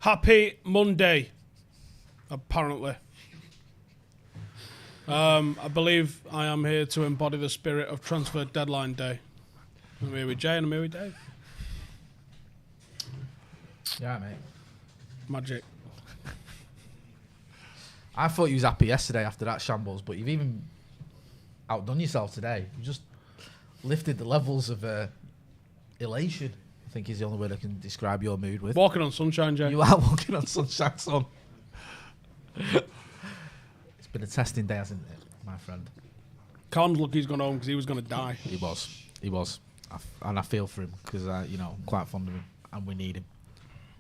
Happy Monday, apparently. I believe I am here to embody the spirit of transfer deadline day. I'm here with Jay and I'm here with Dave. Yeah, mate. Magic. I thought you was happy yesterday after that shambles, but you've even outdone yourself today. You just lifted the levels of elation, I think is the only word I can describe your mood with. Walking on sunshine, Jay. You are walking on sunshine, son. It's been a testing day, hasn't it, my friend? Con's lucky he's gone home because he was going to die. He was. And I feel for him because, I'm quite fond of him and we need him.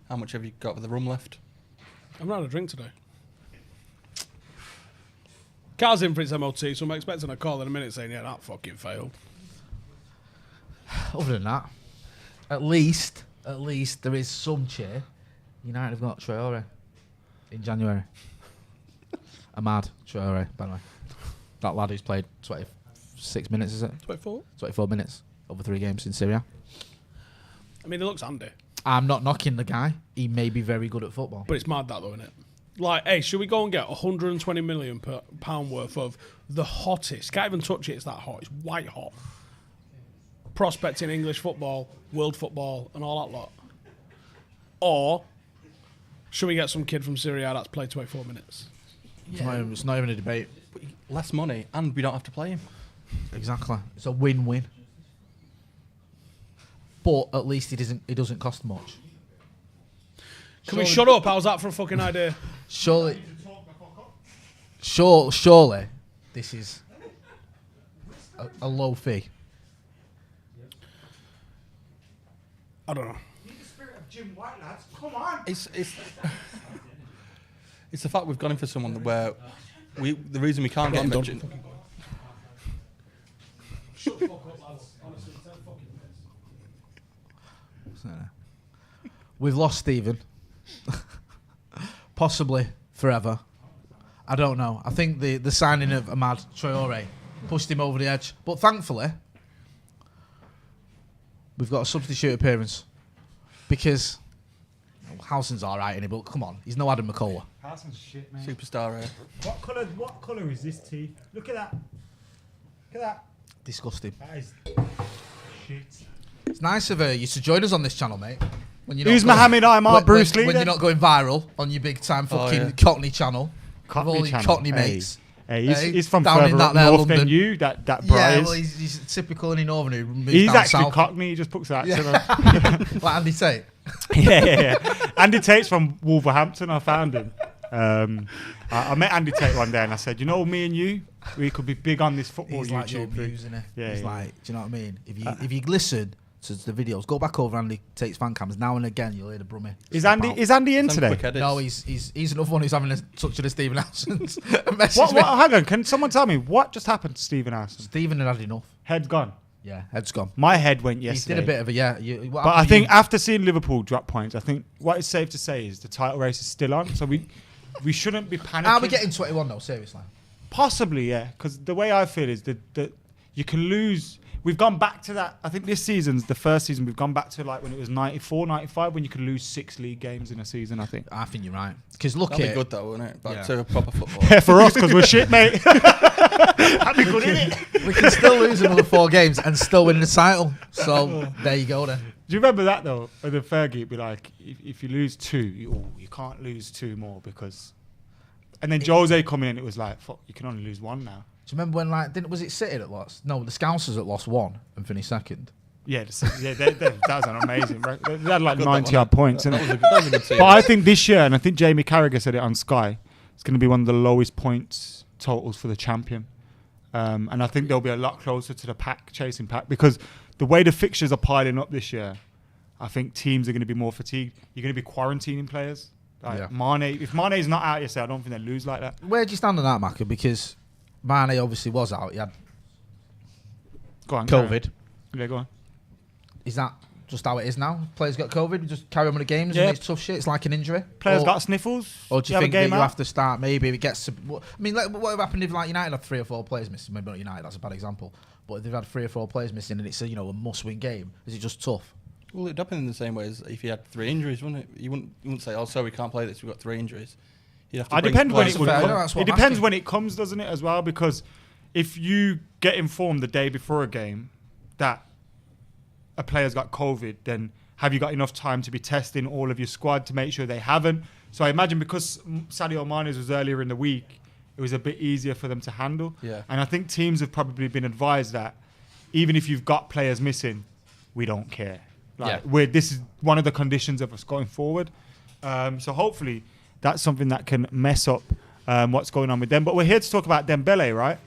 How much have you got with the rum left? I've not had a drink today. Car's in for its MOT, so I'm expecting a call in a minute saying, yeah, that fucking failed. Other than that, at least there is some cheer. United have got Traore in January. Ahmad Traore, by the way. That lad who's played 26 minutes, is it? 24? 24 minutes over 3 games in Syria. I mean, he looks handy. I'm not knocking the guy. He may be very good at football. But it's mad that, though, isn't it? Like, hey, should we go and get £120 million pound worth of the hottest? Can't even touch it, it's that hot. It's white hot. Prospect in English football, world football, and all that lot. Or should we get some kid from Syria that's played 24 minutes? Yeah. It's not even a debate. Less money, and we don't have to play him. Exactly. It's a win-win. But at least it doesn't cost much. Can we shut up? How's that for a fucking idea? Surely this is a low fee. I don't know. Come on. It's the fact we've gone in for someone where the reason we can't get him. Shut the fuck up, lads. Honestly, 10 fucking minutes. We've lost Stephen. Possibly forever. I don't know. I think the signing of Ahmad Traore pushed him over the edge. But thankfully, we've got a substitute appearance. Because Howson's alright, innit? But come on, he's no Adam McCullough. Howson's shit, man. Superstar, eh? What colour is this tea? Look at that. Look at that. Disgusting. That is shit. It's nice of you to join us on this channel, mate. When you're Who's Mohammed? I'm Bruce Lee. When you're not going viral on your big time fucking Cockney channel. Cockney with all your channel. Cockney mates. Hey, he's from down further in that up there north London. than you, that Bryce. Yeah, well, he's typical any northern who moves He's down actually south. Cockney, he just puts that accent on. Like Andy Tate. yeah. Andy Tate's from Wolverhampton, I found him. I met Andy Tate one day and I said, you know, me and you, we could be big on this football He's like your YouTube thing. muse, innit? Yeah, he's yeah. like, do you know what I mean? If you listen to the videos, go back over Andy Tate's fan cams. Now and again, you'll hear the brummie. Is Andy in today? No, he's another one who's having a touch of the Stephen Howson's. What, hang on, can someone tell me what just happened to Stephen Howson? Stephen had enough. Head's gone. Yeah, head's gone. My head went yesterday. He did a bit of a but I think after seeing Liverpool drop points, I think what is safe to say is the title race is still on. So we shouldn't be panicking. Are we getting 21 though? Seriously. Possibly, yeah. Because the way I feel is that you can lose. We've gone back to that. I think this season's the first season we've gone back to like when it was 94, 95, when you could lose 6 league games in a season, I think. I think you're right. Because look That'd at be good though, wouldn't it? Back to proper football. Yeah, for us, because we're shit, mate. That'd be good, innit? we can still lose another 4 games and still win the title. So there you go then. Do you remember that though? With the Fergie, it'd be like, if you lose 2, you can't lose 2 more because... And then Jose come in, it was like, fuck, you can only lose 1 now. Do you remember when, was it City that lost? No, the Scousers that lost 1 and finished second. Yeah, that was an amazing record. They had like 90 odd points. That was a good team. But I think this year, and I think Jamie Carragher said it on Sky, it's going to be one of the lowest points totals for the champion. And I think they'll be a lot closer to the chasing pack, because the way the fixtures are piling up this year, I think teams are going to be more fatigued. You're going to be quarantining players. Like Mane, if Mane's not out yesterday, I don't think they lose like that. Where do you stand on that, Macca? Because Mane obviously was out. He had COVID. Yeah, go on. Is that just how it is now? Players got COVID, we just carry on with the games and it's tough shit. It's like an injury. Players got sniffles. Or do you think that you have to start? Maybe if it gets to. I mean, what would happen if like United had 3 or 4 players missing? Maybe not United. That's a bad example. But if they've had 3 or 4 players missing and it's a must-win game, is it just tough? Well, it'd happen in the same way as if he had 3 injuries, wouldn't it? You wouldn't say, "Oh, sorry, we can't play this. We've got 3 injuries." You'd have to. It depends when it That's fair, comes. that's what It I'm depends asking. when it comes, doesn't it, as well? Because if you get informed the day before a game that a player's got COVID, then have you got enough time to be testing all of your squad to make sure they haven't? So I imagine because Sadio Mane's was earlier in the week, it was a bit easier for them to handle. Yeah. And I think teams have probably been advised that even if you've got players missing, we don't care. This is one of the conditions of us going forward. So hopefully that's something that can mess up what's going on with them. But we're here to talk about Dembele, right?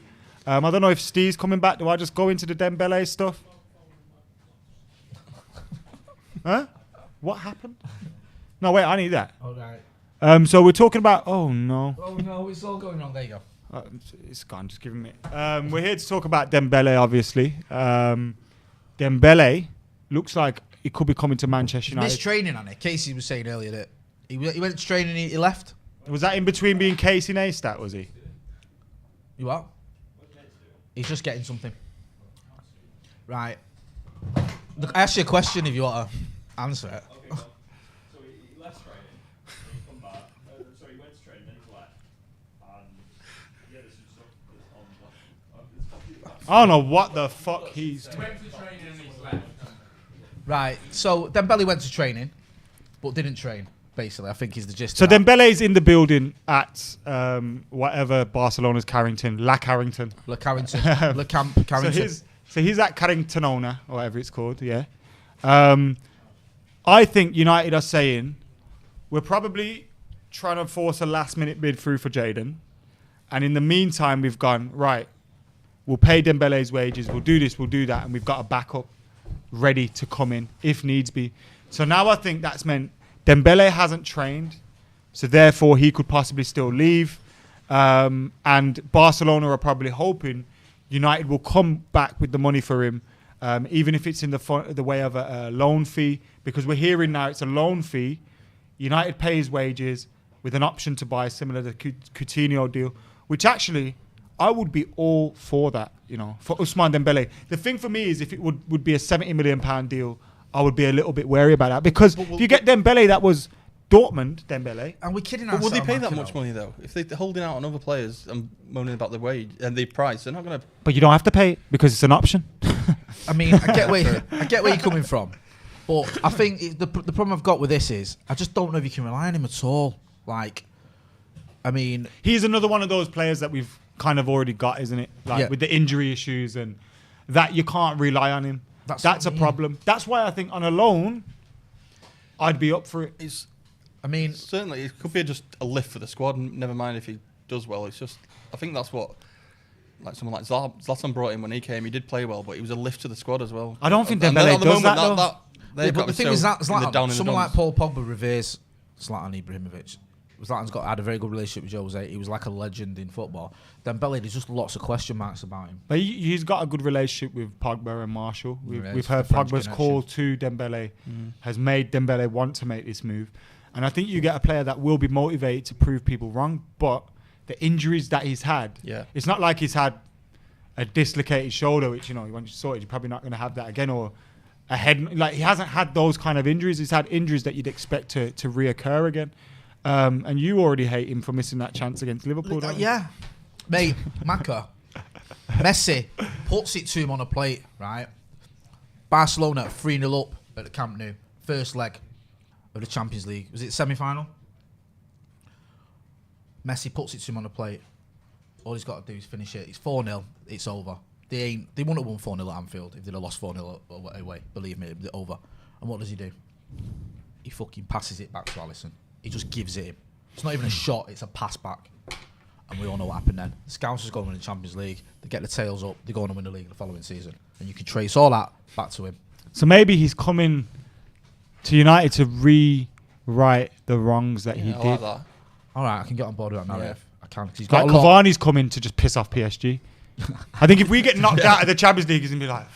I don't know if Steve's coming back. Do I just go into the Dembele stuff? Huh? What happened? No, wait, I need that. All right. So we're talking about... Oh, no. Oh no, it's all going wrong. There you go. It's gone. Just give him it. We're here to talk about Dembele, obviously. Dembele looks like he could be coming to Manchester United. Missed training on it. Casey was saying earlier that he went to training, he left. Was that in between being Casey Neistat, was he? You what? He's just getting something. Right. Look, I asked you a question if you want to answer it. Okay, well, so he left training, then he come back. So he went to training, then he left. And yeah, there's some stuff that's on. I don't know what the fuck he's... Right. So Dembele went to training, but didn't train. Basically, I think is the gist. So of that. Dembele's in the building at whatever Barcelona's Carrington, La Carrington. Le Carrington. Le Camp Carrington. So he's at Carringtonona, or whatever it's called, yeah. I think United are saying we're probably trying to force a last-minute bid through for Jadon. And in the meantime, we've gone, right, we'll pay Dembele's wages, we'll do this, we'll do that, and we've got a backup ready to come in if needs be. So now I think that's meant Dembele hasn't trained, so therefore he could possibly still leave. And Barcelona are probably hoping United will come back with the money for him, even if it's in the way of a loan fee, because we're hearing now it's a loan fee. United pays wages with an option to buy, similar to the Coutinho deal, which actually I would be all for that, for Ousmane Dembele. The thing for me is if it would be a £70 million deal, I would be a little bit wary about that, because if you get Dembele, that was Dortmund Dembele. And we're kidding But ourselves. will they pay that much money though? If they're holding out on other players and moaning about the wage and the price, they're not going to. But you don't have to pay it because it's an option. I mean, I get where you're coming from, but I think the problem I've got with this is I just don't know if you can rely on him at all. Like, I mean, he's another one of those players that we've kind of already got, isn't it? Like with the injury issues and that you can't rely on him. That's a problem. That's why I think on a loan, I'd be up for it. Certainly it could be just a lift for the squad. Never mind if he does well. It's just I think that's what someone like Zlatan brought in when he came. He did play well, but he was a lift to the squad as well. I don't think Dembele does that though. But the thing is that Zlatan, someone like Paul Pogba reveres Zlatan Ibrahimovic. Zlatan's had a very good relationship with Jose. He was like a legend in football. Dembele, there's just lots of question marks about him. But he's got a good relationship with Pogba and Marshall. We've heard French Pogba's call to Dembele has made Dembele want to make this move. And I think you get a player that will be motivated to prove people wrong. But the injuries that he's had, it's not like he's had a dislocated shoulder, which, once you saw it, you're probably not going to have that again. Or a head, like he hasn't had those kind of injuries. He's had injuries that you'd expect to reoccur again. And you already hate him for missing that chance against Liverpool, don't you? Yeah. Mate, Maka, Messi puts it to him on a plate, right? Barcelona 3-0 up at the Camp Nou. First leg of the Champions League. Was it semi-final? Messi puts it to him on a plate. All he's got to do is finish it. It's 4-0. It's over. They wouldn't have won 4-0 at Anfield if they'd have lost 4-0 away. Believe me, it's over. And what does he do? He fucking passes it back to Alisson. He just gives it him. It's not even a shot, it's a pass back. And we all know what happened then. The Scousers go and win the Champions League, they get the tails up, they go on and win the league the following season. And you can trace all that back to him. So maybe he's coming to United to rewrite the wrongs that he did. Like that. All right, I can get on board with that narrative. I can. He's Like got Cavani's coming to just piss off PSG. I think if we get knocked out of the Champions League, he's going to be like...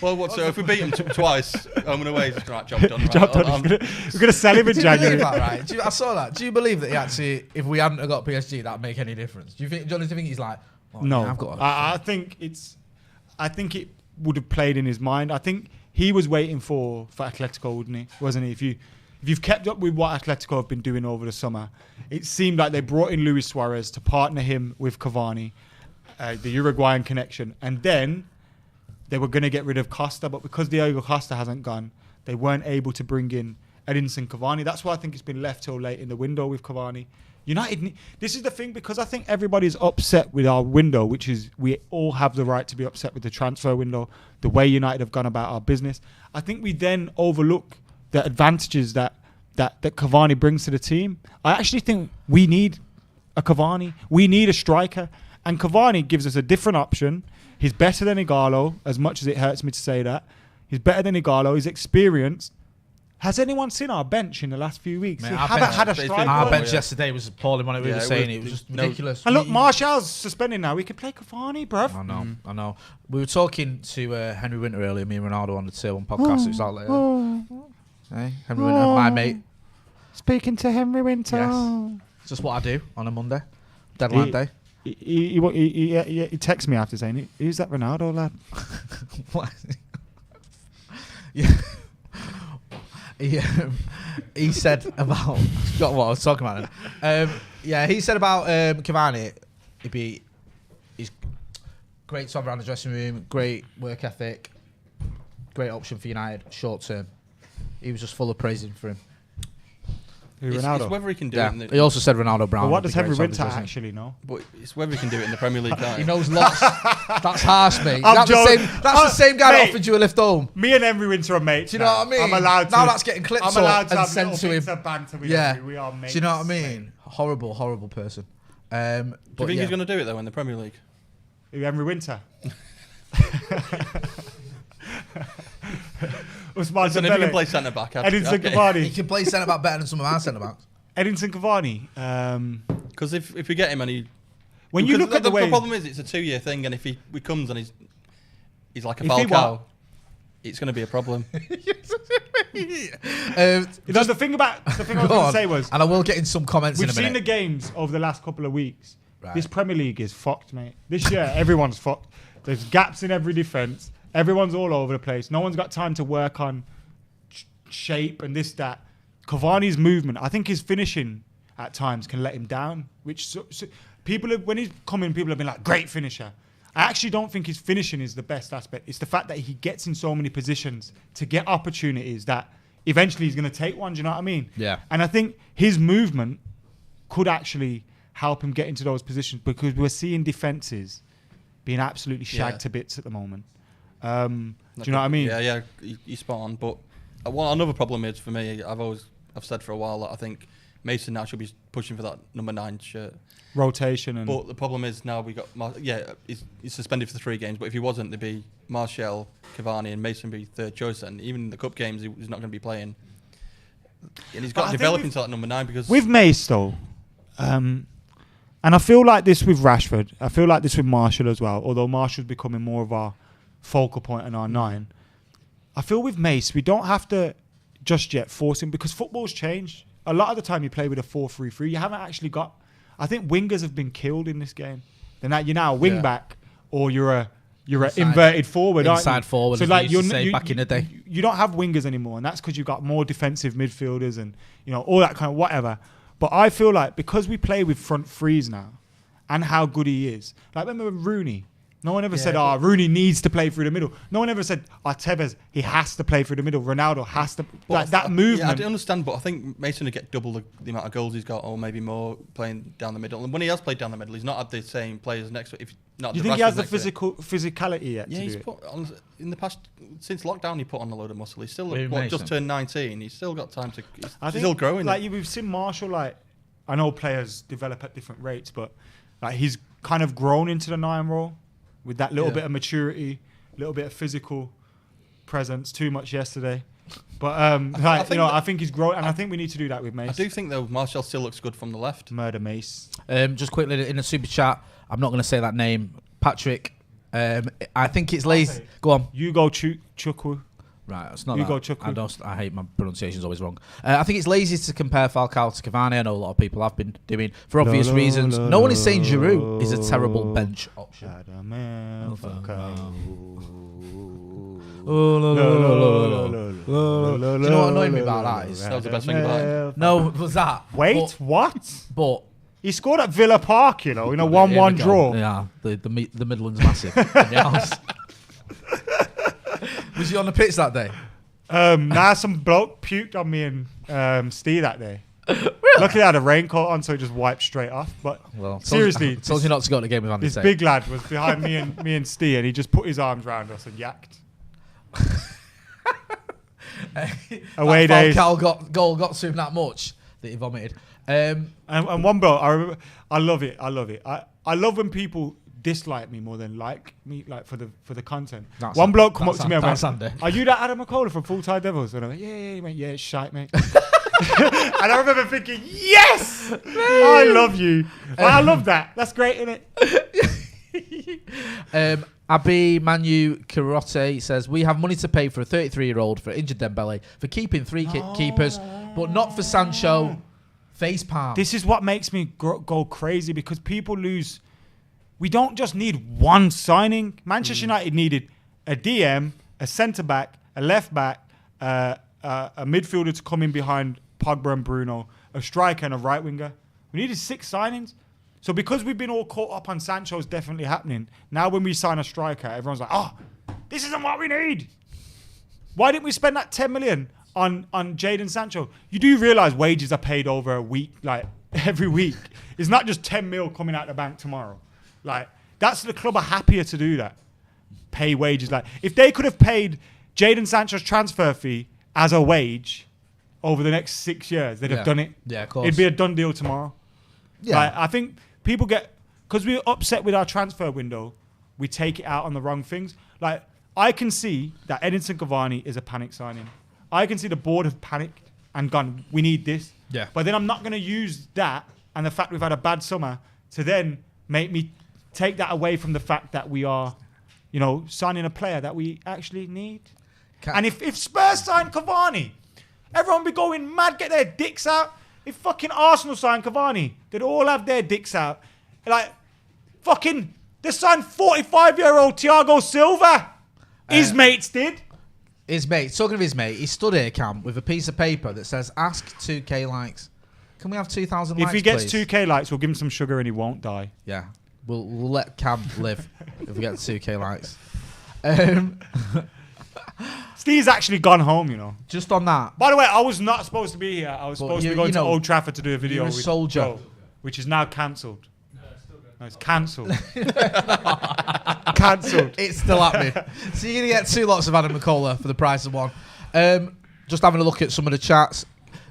Well, so if we beat him twice, home and away, it's right, job done. Right? Job done. We're going to sell him in January. That, right? I saw that. Do you believe that he actually, if we hadn't have got PSG, that'd make any difference? Do you honestly think he's like, no? Yeah, I've got I think it would have played in his mind. I think he was waiting for Atletico, wasn't he? If you've kept up with what Atletico have been doing over the summer, it seemed like they brought in Luis Suarez to partner him with Cavani, the Uruguayan connection, and then they were going to get rid of Costa, but because Diego Costa hasn't gone, they weren't able to bring in Edinson Cavani. That's why I think it's been left till late in the window with Cavani. United, this is the thing, because I think everybody's upset with our window, which is we all have the right to be upset with the transfer window, the way United have gone about our business. I think we then overlook the advantages that Cavani brings to the team. I actually think we need a Cavani. We need a striker. And Cavani gives us a different option. He's better than Ighalo, as much as it hurts me to say that. He's better than Ighalo. He's experienced. Has anyone seen our bench in the last few weeks? Mate, We our haven't bench- had a striker. Our bench yesterday was appalling when we Yeah, were it saying was- it was just no- ridiculous. And look, Martial's suspended now. We could play Cavani, bruv. I know. We were talking to Henry Winter earlier, me and Ronaldo on the Tier 1 podcast. It was out later. Hey, Henry Winter, my mate. Speaking to Henry Winter. Yes. It's just what I do on a Monday. Deadline day. He texts me after saying, "Who's that Ronaldo lad?" What? Yeah. He said about got what I was talking about. He said about Cavani. He's great to have around the dressing room. Great work ethic. Great option for United short term. He was just full of praising for him. It's whether he can do it. In He the, also said Ronaldo Brown. But what would does be great Henry to have his Winter dressing room. actually know? but it's whether he can do it in the Premier League. Can't He knows lots. That's harsh, mate. I'm That's joking. the same guy that Mate. offered you a lift home. Me and Henry Winter are mates. Do you know what I mean? I'm allowed to. Now that's getting clips I'm allowed up to and have sent little to bits him. of banter with Yeah. Henry. We are mates. Do you know what I mate. mean? Horrible person. do you think he's going to do it though in the Premier League? Henry Winter. Usman So if he can Dembele. play centre back, Edinson He Cavani. can play centre back better than some of our centre backs. Edinson Cavani. Because if we get him and he, When you because look at the way, problem is it's a 2-year thing, and if he comes and he's like a If he Falcao, what? it's going to be a problem. you know, the thing I was Go going to on. say was, And I will get in some comments we've in a minute. seen the games over the last couple of weeks. Right. This Premier League is fucked, mate. This year, everyone's fucked. There's gaps in every defence. Everyone's all over the place. No one's got time to work on shape and this, that. Cavani's movement, I think his finishing at times can let him down. Which people have, when he's coming, people have been like, great finisher. I actually don't think his finishing is the best aspect. It's the fact that he gets in so many positions to get opportunities that eventually he's going to take one. Do you know what I mean? Yeah. And I think his movement could actually help him get into those positions, because we're seeing defences being absolutely shagged to bits at the moment. Do you know what I mean? Yeah, you're spot on. But another problem is for me, I've said for a while that I think Mason now should be pushing for that number 9 shirt. Rotation and But the problem is now we got he's suspended for 3 games. But if he wasn't, there'd be Martial, Cavani, and Mason be third choice. And even in the cup games, he's not going to be playing. And he's got But I to think develop with- into that number 9 because with Mace though, and I feel like this with Rashford. I feel like this with Marshall as well. Although Marshall's becoming more of our focal point in our 9. I feel with Mace, we don't have to just yet force him, because football's changed. A lot of the time you play with a 4-3-3. You haven't actually got. I think wingers have been killed in this game. You're now a wing back, or you're a Inside- inverted forward, aren't you? inside forward, as we used to say back in the day. You don't have wingers anymore, and that's because you've got more defensive midfielders and all that kind of whatever. But I feel like because we play with front threes now, and how good he is. Like remember Rooney? No one ever said, Rooney needs to play through the middle. No one ever said, Tevez, he has to play through the middle. Ronaldo has to. Like that movement. Yeah, I do understand, but I think Mason would get double the amount of goals he's got, or maybe more playing down the middle. And when he has played down the middle, he's not had the same players next to it. If not, Do you the think he has the Rashford's next to it. physicality yet? Yeah, to he's do it? put on in the past since lockdown. He put on a load of muscle. He's still Maybe Mason. just turned 19. He's still got time to. He's I think, still growing. Like we've seen Marshall. Like I know players develop at different rates, but like he's kind of grown into the 9 role with that little bit of maturity, little bit of physical presence. Too much yesterday, but I think he's grown, and I think we need to do that with Mace. I do think though Martial still looks good from the left. Murder Mace. Just quickly in the super chat, I'm not going to say that name. Patrick, I think it's lazy. Okay. Go on. You go Chukwu. Right, it's not You that. go, Chukwu. I hate my pronunciation's always wrong. I think it's lazy to compare Falcao to Cavani. I know a lot of people have been doing for obvious reasons. No one is saying Giroud is a terrible bench option. Do you know what annoyed me about that is? That was the best thing about it. No, it was that. Wait, what? But He scored at Villa Park, in a 1-1 draw. yeah, the Midlands massive. Yes. Was he on the pitch that day? Some bloke puked on me and Steve that day. Luckily, I had a raincoat on, so it just wiped straight off. But seriously, told you not to go to the game with Andy this Tate. big lad was behind me and Steve, and he just put his arms around us and yacked. Away that days. Cal goal got to him that much that he vomited. And one bloke, I remember, I love it. I love when people dislike me more than like me, like for the content. One bloke come up to me and went, "Are you that Adam McCullough from Full Tide Devils?" And I went, "Yeah." He went, "Yeah, it's shite, mate." And I remember thinking, "Yes, I love you. I love that. That's great, isn't it?" Abby Manu Karote says, we have money to pay for a 33-year-old for injured Dembele, for keeping three keepers, but not for Sancho. Face palm. This is what makes me go crazy, because people lose. We don't just need one signing. Manchester United needed a DM, a centre-back, a left-back, a midfielder to come in behind Pogba and Bruno, a striker and a right-winger. We needed 6 signings. So because we've been all caught up on Sancho's definitely happening, now when we sign a striker, everyone's like, "Oh, this isn't what we need." Why didn't we spend that 10 million on Jadon Sancho? You do realise wages are paid over a week, like every week. It's not just 10 mil coming out the bank tomorrow. Like, that's the club are happier to do that. Pay wages. Like, if they could have paid Jadon Sancho's transfer fee as a wage over the next 6 years, they'd have done it. Yeah, of course. It'd be a done deal tomorrow. Yeah. Like, I think people because we're upset with our transfer window, we take it out on the wrong things. Like, I can see that Edinson Cavani is a panic signing. I can see the board have panicked and gone, "We need this." Yeah. But then I'm not going to use that and the fact we've had a bad summer to then make me take that away from the fact that we are, signing a player that we actually need. And if Spurs sign Cavani, everyone would be going mad, get their dicks out. If fucking Arsenal signed Cavani, they'd all have their dicks out. Like, fucking, they signed 45-year-old Thiago Silva. His mates did. His mate, talking of his mate, he stood here, Cam, with a piece of paper that says, "Ask 2K likes." Can we have 2,000 likes, If he gets please? 2K likes, we'll give him some sugar and he won't die. Yeah. We'll let Cam live if we get 2K likes. Steve's actually gone home, Just on that. By the way, I was not supposed to be here. I was supposed to be going to know, Old Trafford to do a video you're a with soldier. Joe, which is now cancelled. No, it's cancelled. Cancelled. It's still happening. So you're going to get 2 lots of Adam McCullough for the price of 1. Just having a look at some of the chats.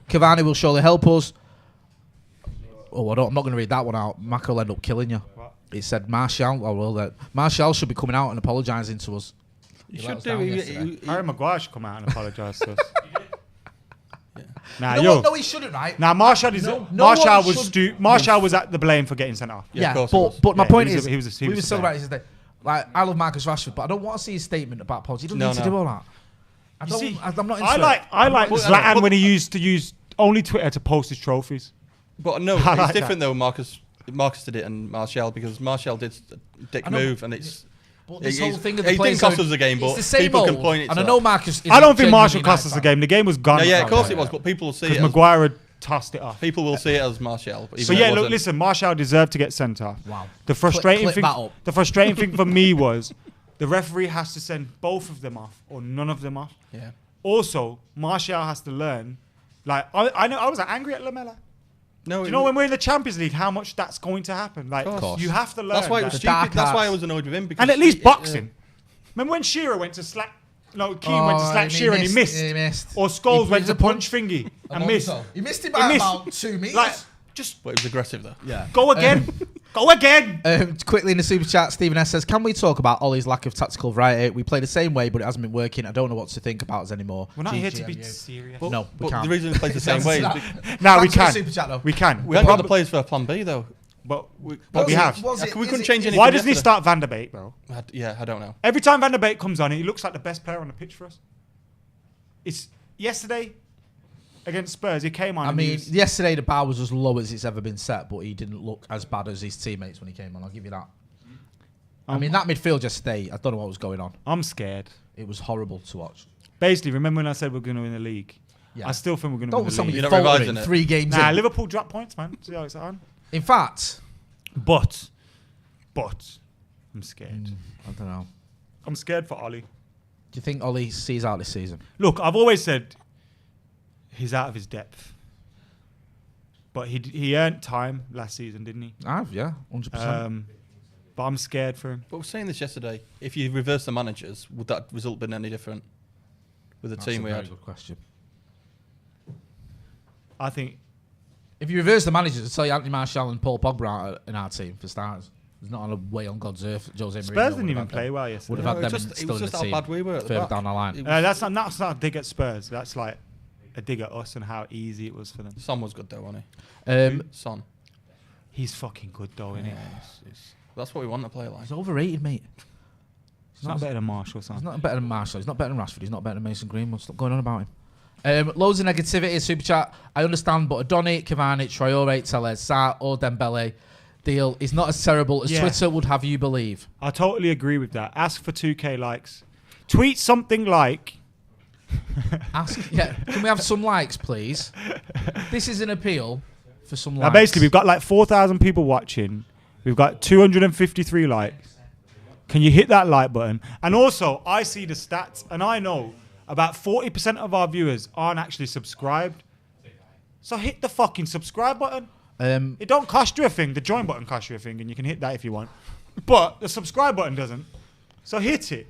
Cavani will surely help us. Oh, I'm not going to read that one out. Mac will end up killing you. What? It said Martial should be coming out and apologising to us. You He should let us down yesterday. do. Harry Maguire should come out and apologise to us. Nah, No, no, he shouldn't, right? Nah, Martial is. No Martial one was should- Martial was at the blame for getting sent off. Yeah, of course he was. but my Yeah, point he is, was we were to still blame. about this today. Like, I love Marcus Rashford, but I don't want to see his statement about apology. He doesn't No, need to no. do all that. I'm not into I like But- Zlatan but- when he used to use only Twitter to post his trophies. But no, I it's like different that. though. Marcus did it and Martial, because Martial did a dick I know, move, and it's. But this It- whole thing of the it players didn't cost going, us the game, it's but the same people can old, point it and to I know that. Marcus. I don't think Martial cost us the game. The game was gone. No, yeah, of course yeah. it was, but people will see Because it. Maguire had tossed it off. People will see it as Martial. But So even yeah, though it look, wasn't. listen, Martial deserved to get sent off. Wow. The frustrating Clip thing, that up. the frustrating thing for me was the referee has to send both of them off or none of them off. Yeah. Also, Martial has to learn. Like I know, I was angry at Lamella. No, Do you know when we're in the Champions League, how much that's going to happen? Like Of course. you have to learn. That's why it was that. stupid. That's why I was annoyed with him. Because And at least he- boxing. Remember when Shearer went to slap? No, Keane went to slap Shearer and he missed. He missed. Or Scholes He went to missed a punch thingy and missed. He missed him He by missed. about 2 meters. Like, just But it was aggressive though. yeah. go again. Go again. Quickly in the super chat, Stephen S says, "Can we talk about Ollie's lack of tactical variety? We play the same way, but it hasn't been working. I don't know what to think about us anymore." We're not here to be GGMU. serious. But, No, we but can't. the reason we play the same way is No, we Thanks for the can. super chat, though. We can. we haven't got the players for a plan B though. But We we have. We couldn't change anything. Why doesn't he yesterday. start Van der Beek, bro? Yeah, I don't know. Every time Van der Beek comes on, he looks like the best player on the pitch for us. It's yesterday against Spurs. He came on. I and he mean, was- yesterday the bar was as low as it's ever been set, but he didn't look as bad as his teammates when he came on. I'll give you that. I mean, that midfield yesterday, I don't know what was going on. I'm scared. It was horrible to watch. Basically, remember when I said we're going to win the league? Yeah. I still think we're going to Don't win the tell me league. you're You're not faltering revising it. 3 games Nah, in. Liverpool drop points, man. See how it's on. In fact, But I'm scared. I don't know. I'm scared for Ollie. Do you think Ollie sees out this season? Look, I've always said he's out of his depth. But he earned time last season, didn't he? Yeah, 100%. But I'm scared for him. But we were saying this yesterday. If you reverse the managers, would that result been any different with the That's team a we very had? good question. I think If you reverse the managers, I'd tell you Anthony Martial and Paul Pogba are in our team for starters. There's not a way on God's earth Jose Mourinho Spurs didn't would even have had play them. well Would yesterday. have had No, them it still was in just the how team bad we were at the further back. down the line. It was- That's not a dig at Spurs. That's like a dig at us and how easy it was for them. Son was good though, wasn't he? Son. He's fucking good though, isn't he? That's what we want to play like. He's overrated, mate. He's not better than Marshall, son. He's not better than Marshall. He's not better than Rashford. He's not better than Mason Greenwood. Stop going on about him. Loads of negativity in Super Chat. I understand, but Adoni, Cavani, Traore, Telles, Sarr or Dembele deal is not as terrible as Yeah. Twitter would have you believe. I totally agree with that. Ask for 2K likes. Tweet something like... Can we have some likes, please? This is an appeal for some likes. Now, basically, we've got like 4,000 people watching. We've got 253 likes. Can you hit that like button? And also, I see the stats, and I know about 40% of our viewers aren't actually subscribed. So hit the fucking subscribe button. It don't cost you a thing. The join button costs you a thing, and you can hit that if you want. But the subscribe button doesn't. So hit it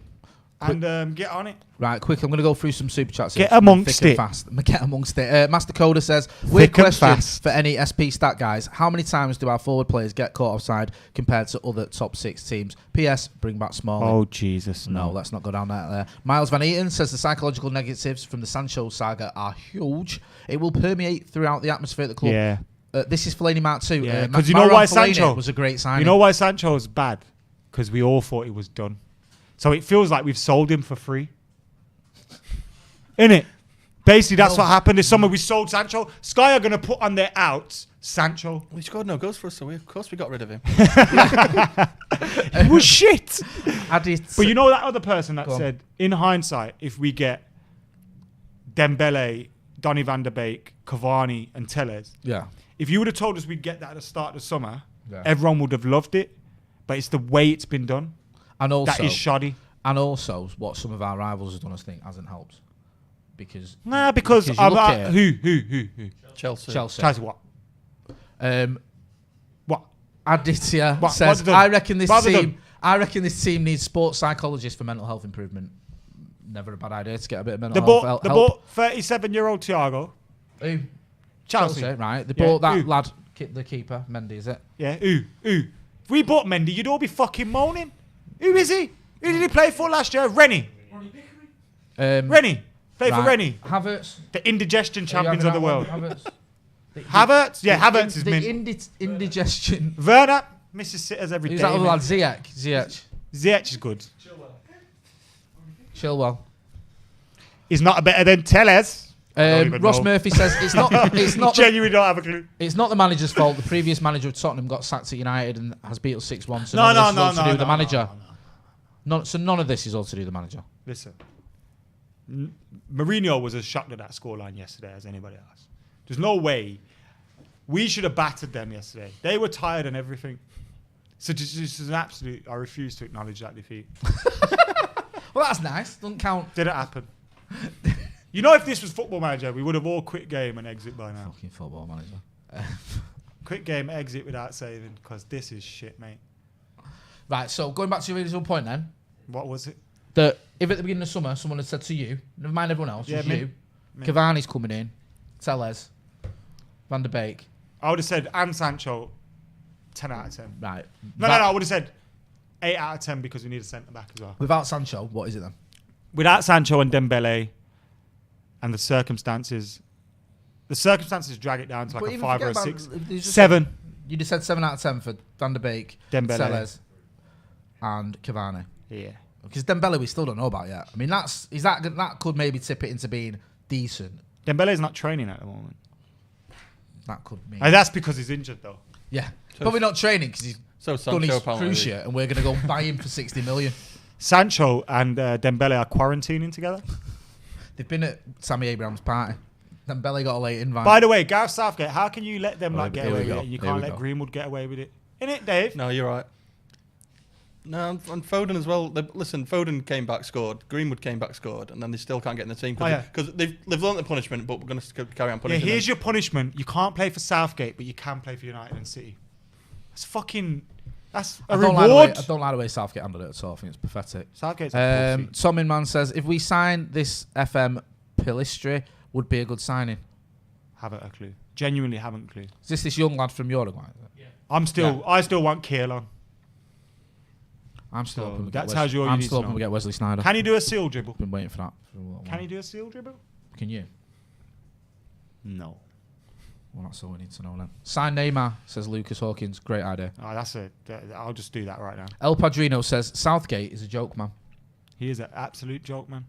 and get on it. Right, quick, I'm going to go through some super chats. Get here. amongst Thick and it. fast. Get amongst it. Master Coda says, weird Thick and question fast. for any SP stat guys. How many times do our forward players get caught offside compared to other top 6 teams? PS, bring back Smalling. Oh, Jesus, No, let's not go down that there. Miles Van Eaton says the psychological negatives from the Sancho saga are huge. It will permeate throughout the atmosphere at the club. Yeah. This is Fellaini Mark 2. Yeah, 'cause you know why Sancho was a great signing. You know why Sancho is bad? Because we all thought he was done. So it feels like we've sold him for free. Innit? Basically, that's what happened this summer. We sold Sancho. Sky are going to put on their outs Sancho. He scored no goals for us, so of course we got rid of him. He was shit. Added. But you know that other person that Go on. said, in hindsight, if we get Dembele, Donny van der Beek, Cavani and Telles, Yeah. if you would have told us we'd get that at the start of the summer, Yeah. everyone would have loved it. But it's the way it's been done. And also, That is shoddy. and also, what some of our rivals have done, I think, hasn't helped. Because Nah, because you look at who? Chelsea. Chelsea. What? What? Aditya What says, have they done? I reckon this What have they team. I reckon this team needs sports psychologists for mental health improvement. Never a bad idea to get a bit of mental health They help. bought 37-year-old Thiago. Who? Chelsea. Right? They Yeah, bought that who? lad, the keeper, Mendy, is it? Yeah, who? If we bought Mendy, you'd all be fucking moaning. Who is he? Who did he play for last year? Rennie. Rennie. Play for Rennie. Havertz. The indigestion Are you champions having of the that world. one, Havertz. Havertz? Yeah, Havertz is the mint. indigestion. Werner misses sitters every Who's day. that other lad? mate. Ziyech. Ziyech is good. Chilwell. He's not better than Telles. I don't even Ross know. Murphy says it's not. It's not. Genuinely don't have a clue. It's not the manager's fault. The previous manager of Tottenham got sacked at United and has beat us 6-1. So none of this is all to do with the manager. So none of this is all to do with the manager. Listen, Mourinho was as shocked at that scoreline yesterday as anybody else. There's no way. We should have battered them yesterday. They were tired and everything. So this is an absolute... I refuse to acknowledge that defeat. Well, that's nice. Doesn't count. Didn't happen. You know, if this was Football Manager, we would have all quit game and exit by now. Fucking football manager. Quit game, exit without saving, because this is shit, mate. Right, so going back to your original point then, What was it? that if at the beginning of summer someone had said to you, never mind everyone else, just me. you, Cavani's coming in, Telles, Van der Beek. I would have said, and Sancho, 10 out of 10. Right. No, I would have said 8 out of 10 because we need a centre-back as well. Without Sancho, what is it then? Without Sancho and Dembele and the circumstances drag it down to like a 5 or a 6. 7. You just said 7 out of 10 for Van der Beek, Dembele. Telles, and Cavani. Yeah. Because Dembele we still don't know about yet. I mean, that could maybe tip it into being decent. Dembele's not training at the moment. That could mean. And that's because he's injured, though. Yeah. Probably not training because he's So done Sancho his apparently. cruciate and we're going to go buy him for 60 million. Sancho and Dembele are quarantining together. They've been at Sammy Abraham's party. Dembele got a late invite. By the way, Gareth Southgate, how can you let them Oh, get here we away with go. it? You Here can't we let go. Greenwood get away with it. Innit, Dave? No, you're right. No, and Foden as well. Listen, Foden came back, scored. Greenwood came back, scored, and then they still can't get in the team because they've learned the punishment. But we're going to carry on Yeah, punishing. here's them. your punishment. You can't play for Southgate, but you can play for United and City. That's fucking... That's a I don't reward. like the way Southgate handled it at all. I think it's pathetic. Southgate's a pussy. Tom Inman says, if we sign this FM Pilistri, would be a good signing. Haven't a clue. Genuinely haven't a clue. Is this young lad from Uruguay? I still want Keelan. I'm still So hoping we that's get how you're I'm using still it hoping now. we get Wesley Sneijder. Can he do a seal dribble? Been waiting for that for a little Can while. he do a seal dribble? Can you? No. Well, that's all we need to know then. Sign Neymar, says Lucas Hawkins. Great idea. Oh, I'll just do that right now. El Padrino says Southgate is a joke, man. He is an absolute joke, man.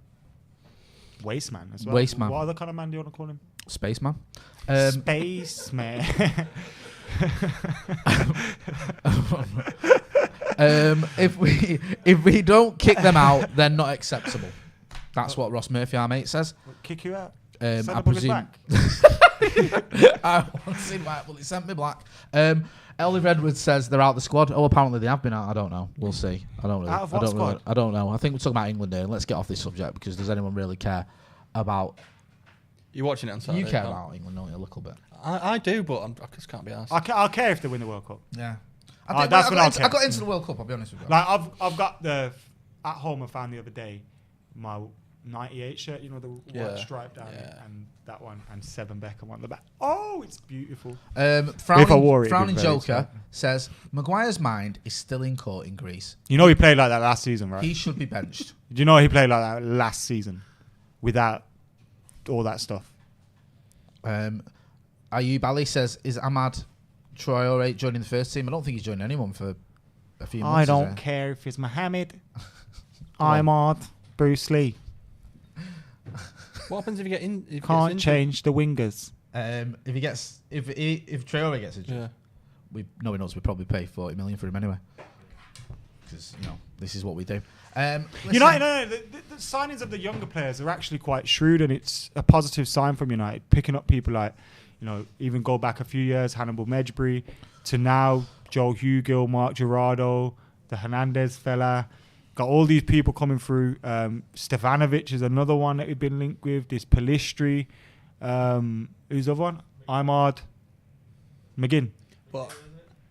Waste man as well. Waste man. What other kind of man do you want to call him? Spaceman. Space man. If we don't kick them out, they're not acceptable. That's what Ross Murphy, our mate, says. Kick you out. I Send the bullet presume. back. I want to see white, well, it sent me black. Ellie Redwood says they're out the squad. Oh, apparently they have been out. I don't know. We'll see. I don't know. Out of what squad? I don't know. I think we're talking about England here. And let's get off this subject because does anyone really care about? You're watching it on Saturday. You care no? about England, don't you? A little bit. I do, but I just can't be asked. I'll care if they win the World Cup. Yeah. That's when I'll care. I got into the World Cup. I'll be honest with you. Like I've got the at home. I found the other day my '98 shirt. You know the white stripe down it, and that one, and 7 Beckham on the back. Oh, it's beautiful. Frowning, If I wore it, it'd be Frowning very Joker exciting. says Maguire's mind is still in court in Greece. You know he played like that last season, right? He should be benched. Do you know he played like that last season without all that stuff? Ayub Ali says, is Ahmad Traore joining the first team? I don't think he's joining anyone for a few months. I don't care if it's Mohammed, Ahmad, Bruce Lee. What happens if you get in? If Can't change the wingers. If Traore gets it, nobody knows. We probably pay 40 million for him anyway, because this is what we do. No, the signings of the younger players are actually quite shrewd, and it's a positive sign from United. Picking up people like, even go back a few years, Hannibal Mejbri, to now Joe Hugill, Mark Gerardo, the Hernandez fella. Got all these people coming through. Stefanovic is another one that we've been linked with. This Pilistri. Who's the other one? Imad. McGinn.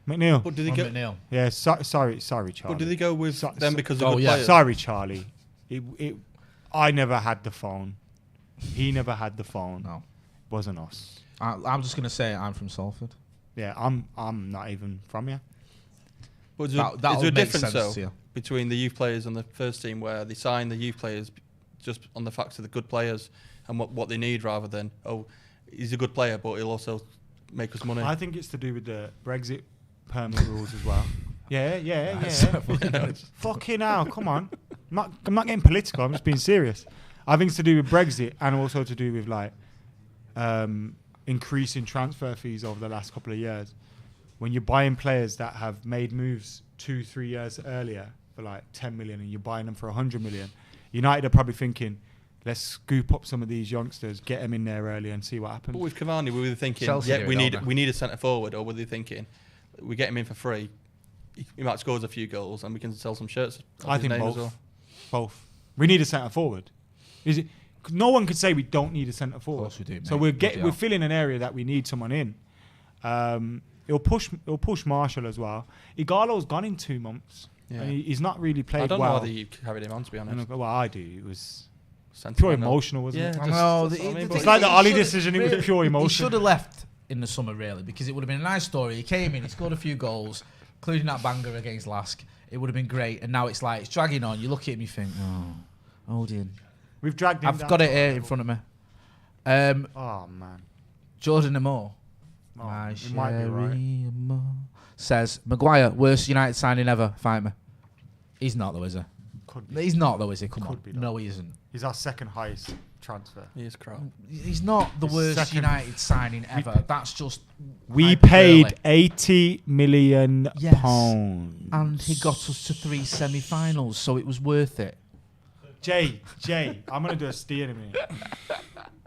McNeil. But did they go? McNeil. Yeah, sorry, Charlie. But did they go with them because of good yeah. players? Sorry, Charlie. I never had the phone. He never had the phone. No. Wasn't us. I'm just gonna say I'm from Salford. Yeah, I'm not even from here. But is That there a would make difference sense to you. between the youth players and the first team, where they sign the youth players just on the facts of the good players and what they need, rather than he's a good player but he'll also make us money? I think it's to do with the Brexit permit rules as well. Yeah. Fucking hell, come on. I'm not getting political. I'm just being serious. I think it's to do with Brexit and also to do with increasing transfer fees over the last couple of years. When you're buying players that have made moves 2-3 years earlier for 10 million and you're buying them for 100 million, United are probably thinking, let's scoop up some of these youngsters, get them in there early and see what happens. But with Cavani, were they thinking, Chelsea we need a centre forward, or were they thinking, we get him in for free, he might score a few goals and we can sell some shirts? I think both. Both. We need a centre forward. No one could say we don't need a centre forward. Of course we do, So mate. we're filling an area that we need someone in. It'll push Marshall as well. Igalo's gone in 2 months. Yeah. And he's not really played well. I don't know whether you carried him on, to be honest. Well, I do. It was Sentiment, pure emotional, wasn't it? I know. It's like the Ollie decision. It was pure He emotion. should have left in the summer, really, because it would have been a nice story. He came in, he scored a few goals, including that banger against Lask. It would have been great. And now it's dragging on. You look at him, you think, hold in. We've dragged him I've down got it to here our in front of me. Oh, man. Jordan Amore. Oh, My you might be right. Sherry Amore says, Maguire, worst United signing ever. Fight me. He's not, though, is he? Of Could be. He's not though, is he? Come Could on. be, though. No, he isn't. He's our second highest transfer. He is crap. He's not the He's worst second. United signing ever. That's just We hyperbole. paid 80 million Yes. pounds. And he got us to 3 semi-finals, so it was worth it. Jay, I'm gonna do a steer in a minute.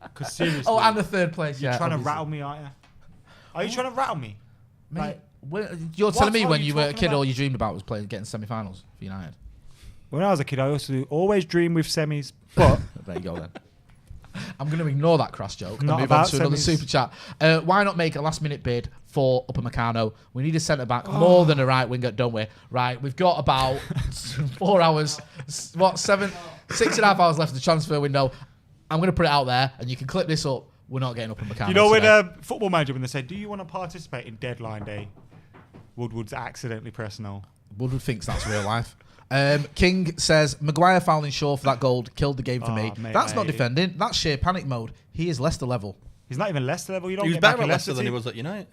Because seriously, Oh, and the third place. you're Yeah, trying to obviously. rattle me, aren't you? Are you trying to rattle me? Mate, Like, you're telling me are when you you were a talking kid, about? all you dreamed about was getting semi-finals for United. When I was a kid, I used to always dream with semis, but There you go then. I'm going to ignore that cross joke and Not move on about to another semis. super chat. Why not make a last-minute bid for Upamecano? We need a centre-back more than a right winger, don't we? Right, we've got about 4 hours, 6.5 hours left of the transfer window. I'm going to put it out there, and you can clip this up. We're not getting Upamecano. you know when today. Football Manager, when they say, "Do you want to participate in deadline day?" Woodward's accidentally pressed no. Woodward thinks that's real life. King says, Maguire fouling Shaw for that goal killed the game for me. Mate, That's not mate. defending. That's sheer panic mode. He is Leicester level. He's not even Leicester level. You don't He was get back better in at Leicester than he team. was at United.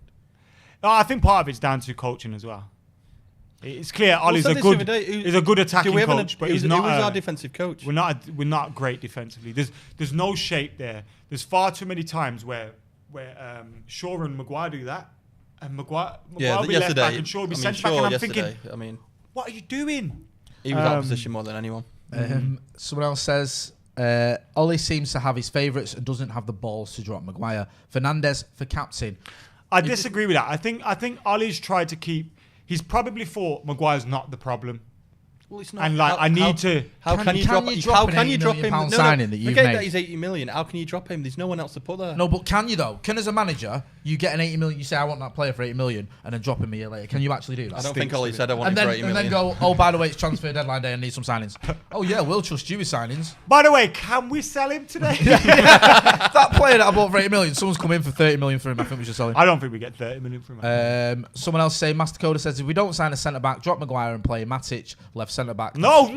No, I think part of it's down to coaching as well. It's clear Ollie's said a this good, the other day, who- he's a good attacking Do we have coach, but he's who not. was our defensive coach? We're not great defensively. There's no shape there. There's far too many times where Shaw and Maguire do that, and Maguire will be left back and Shaw will be centre back, and I'm thinking, I mean, what are you doing? he was out of position more than anyone. Someone else says, Ollie seems to have his favourites and doesn't have the balls to drop Maguire. Fernandes for captain. I disagree with that. I think Ollie's tried to keep. He's probably thought Maguire's not the problem. Well, it's not. And like, I need to. How Can can you you drop? drop How an can you £80 drop million him? signing that you've forget made? that he's 80 million. How can you drop him? There's no one else to put there. No, but can you though? Can as a manager, you get an 80 million, you say, I want that player for 80 million, and then drop him a year later? Can you actually do that? I don't think Ollie said I want and him then, for 80 and million. then go, oh, by the way, it's transfer deadline day and need some signings. Oh, yeah, we'll trust you with signings. By the way, can we sell him today? That player that I bought for 80 million, someone's come in for 30 million for him. I think we should sell him. I don't think we get 30 million from him. Someone else say, Master Coda says, if we don't sign a centre back, drop Maguire and play Matic left centre back. No.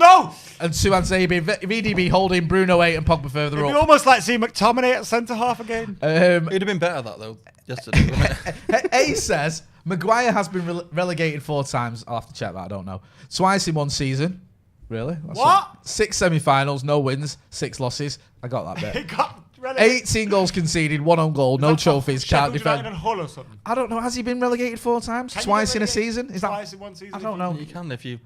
And Suan Zabi, VDB holding Bruno 8 and Pogba further It'd be up. almost like seeing McTominay at centre half again. It'd have been better that though yesterday. Wouldn't it? A says, Maguire has been relegated 4 times. I'll have to check that, I don't know. Twice in one season. Really? That's What? 6 semi-finals, no wins, 6 losses. I got that He bit. got relegated. 18 goals conceded, 1 on goal, no That's not trophies, can't Sheffield United defend. and Hull or something. I don't know. Has he been relegated 4 times? Can you Twice get in a relegated season? Is that? twice in one season? I don't know. You can if you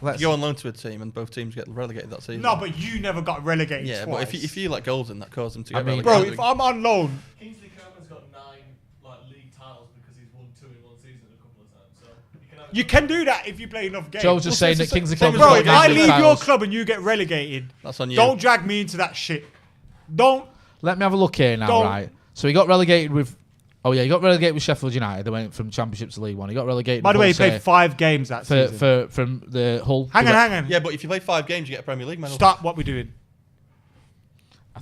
Let's- go on loan to a team and both teams get relegated that season. No, but you never got relegated yeah, twice. but if you let goals in, that causes them to get I mean- relegated. Bro, if I'm on loan, Kingsley Coman's got 9 league titles because he's won 2 in one season a couple of times. So you can have you can do that if you play enough games. Joe's just saying that same- Kingsley same Club as Bro, Well, if I games leave with your titles. club and you get relegated, That's on you. don't drag me into that shit. Don't. Let me have a look here now, Don't. right? So he got relegated with. Oh yeah, he got relegated with Sheffield United. They went from Championship to League One. He got relegated. By the with way, he Hull played 5 games that season. from the Hull. Hang on. Yeah, but if you play 5 games, you get a Premier League medal. Stop what we're doing.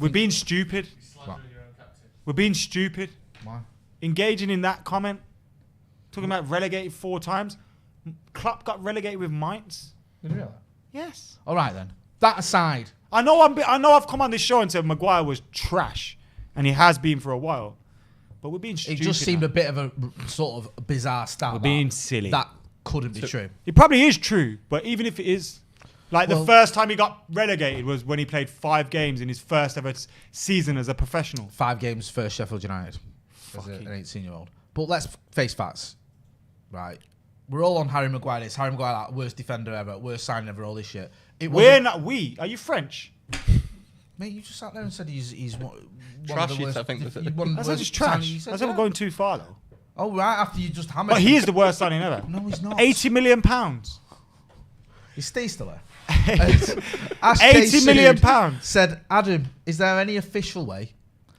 We're being stupid. slandering your own captain. We're being stupid. Why? Engaging in that comment. Talking about relegated 4 times. Klopp got relegated with Mainz. Did you realise? Yes. All right then. That aside, I know I've come on this show and said Maguire was trash, and he has been for a while. But we're being it stupid. just seemed now. a bit of a sort of bizarre start. We're that- being silly. That couldn't be true. It probably is true, but even if it is, like Well- the first time he got relegated was when he played 5 games in his first ever season as a professional. 5 games for Sheffield United as an 18-year-old. But let's face facts, right? We're all on Harry Maguire. It's Harry Maguire, like, worst defender ever, worst signing ever, all this shit. It We're wasn't- not. Are you French? Mate, you just sat there and said he's one of Trashy, the worst. I think, was it? one of the I said worst it's trash. signings. You said, I said we're yeah. going too far though. Oh right, after you just hammered. But he is the worst signing ever. No, he's not. £80 million. Is Steve still there? Ash 80 million Sood pounds. Said, Adam, is there any official way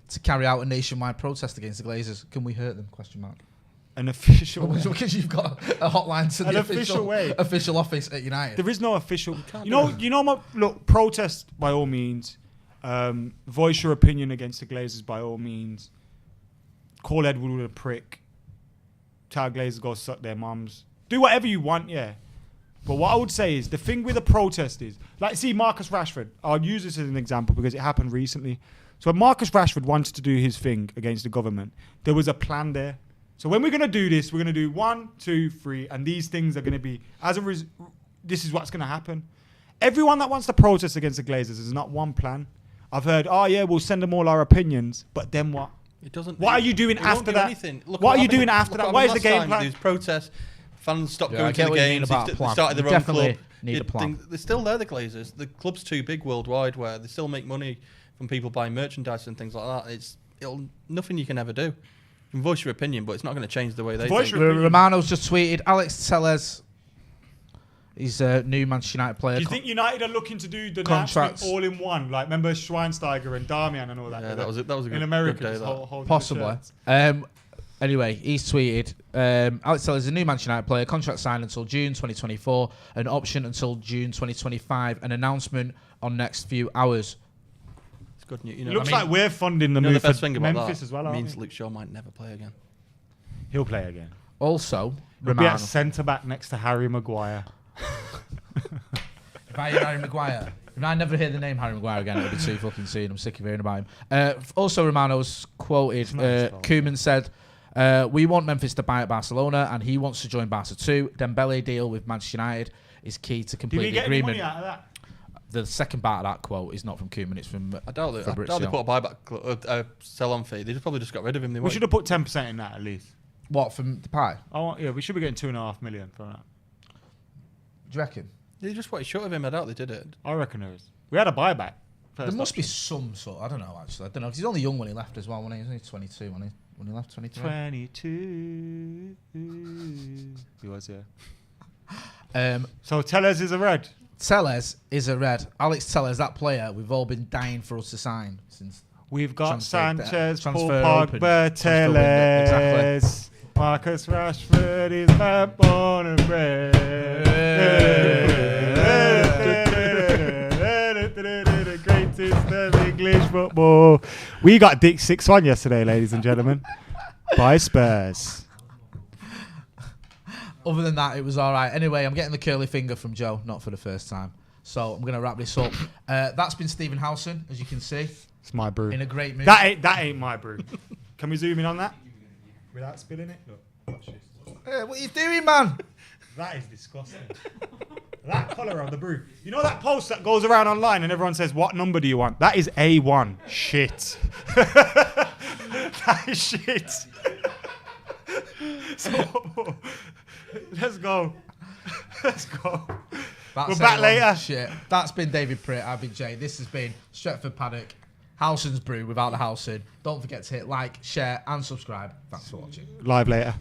to carry out a nationwide protest against the Glazers? Can we hurt them? Question mark. An official. way. Because you've got a hotline to An the official way. official office at United. There is no official. You know. Look, protest by all means. Voice your opinion against the Glazers by all means. Call Ed Woodward a prick. Tell Glazers go suck their mums. Do whatever you want, yeah. But what I would say is the thing with a protest is, like, see Marcus Rashford. I'll use this as an example because it happened recently. So when Marcus Rashford wanted to do his thing against the government, there was a plan there. So when we're going to do this, we're going to do 1, 2, 3, and these things are going to be, this is what's going to happen. everyone that wants to protest against the Glazers is not one plan. I've heard, oh yeah, we'll send them all our opinions, but then what? It doesn't. What are you doing it won't after do that? anything. Look What are you happened- doing after look that? what What is happened the game last time. plan? There's protests. Fans stopped Yeah, going I to get the what you mean games. about They a plan. started their You own definitely club. need a plan. They're still there, the Glazers. The club's too big worldwide, where they still make money from people buying merchandise and things like that. It'll nothing you can ever do. You can voice your opinion, but it's not going to change the way they Voice think. your opinion. Romano's just tweeted Alex Telles. He's a new Manchester United player. Do you think United are looking to do the Contracts. announcement all in one? Like, remember Schweinsteiger and Darmian and all that? Yeah, that was a in good, America. good day. just That. holding the Possibly. shirts. Anyway, he's tweeted, Alex Telles is a new Manchester United player, contract signed until June 2024, an option until June 2025, an announcement on next few hours. It's good news. It looks like we're funding the you know move the best for thing about Memphis that as well, aren't means we? Luke Shaw might never play again. He'll play again. Also, He'll be Romano. at centre-back next to Harry Maguire. If I hear Harry Maguire, if I never hear the name Harry Maguire again, it'll be too fucking soon. I'm sick of hearing about him. Also, Romano's quoted, It's not his fault. Koeman said, we want Memphis to buy at Barcelona and he wants to join Barca too. Dembele deal with Manchester United is key to Did complete we the get any agreement. money out of that? The second part of that quote is not from Koeman, it's from I doubt they Fabrizio. put a buyback sell-on fee. They probably just got rid of him. They We won't- should have put 10% in that at least. What, from the pie? Yeah, we should be getting 2.5 million from that. Do you reckon? They just wanted short of him. I doubt they did it. I reckon there is. We had a buyback. There First must be option. some sort. I don't know, actually. I don't know. 'Cause he's only young when he left as well. When he was only 22 when he left, 23. 22. He was, yeah. Um, So Tellez is a red. Telles is a red. Alex Telles, that player we've all been dying for us to sign since. We've got Transfer- Sanchez, Paul transfer open. Pogba, Transfer window, Tellez. Marcus Rashford is not born and bred. Greatest of English football. We got Dick 6-1 yesterday, ladies and gentlemen. By Spurs. Other than that, it was all right. Anyway, I'm getting the curly finger from Joe, not for the first time. So I'm going to wrap this up. That's been Stephen Howson, as you can see, It's my brew. in a great mood. That ain't my brew. Can we zoom in on that? Without spilling it? Look. Watch this. Hey, what are you doing, man? That is disgusting. That colour of the brew. You know that post that goes around online and everyone says, what number do you want? That is A1. Shit. That is shit. So, let's go. Let's go. That's We're back A1 later. Shit. That's been David Pritt. I've been Jay. This has been Stretford Paddock. Howson's Brew without the Howson. Don't forget to hit like, share, and subscribe. Thanks for watching. Live later.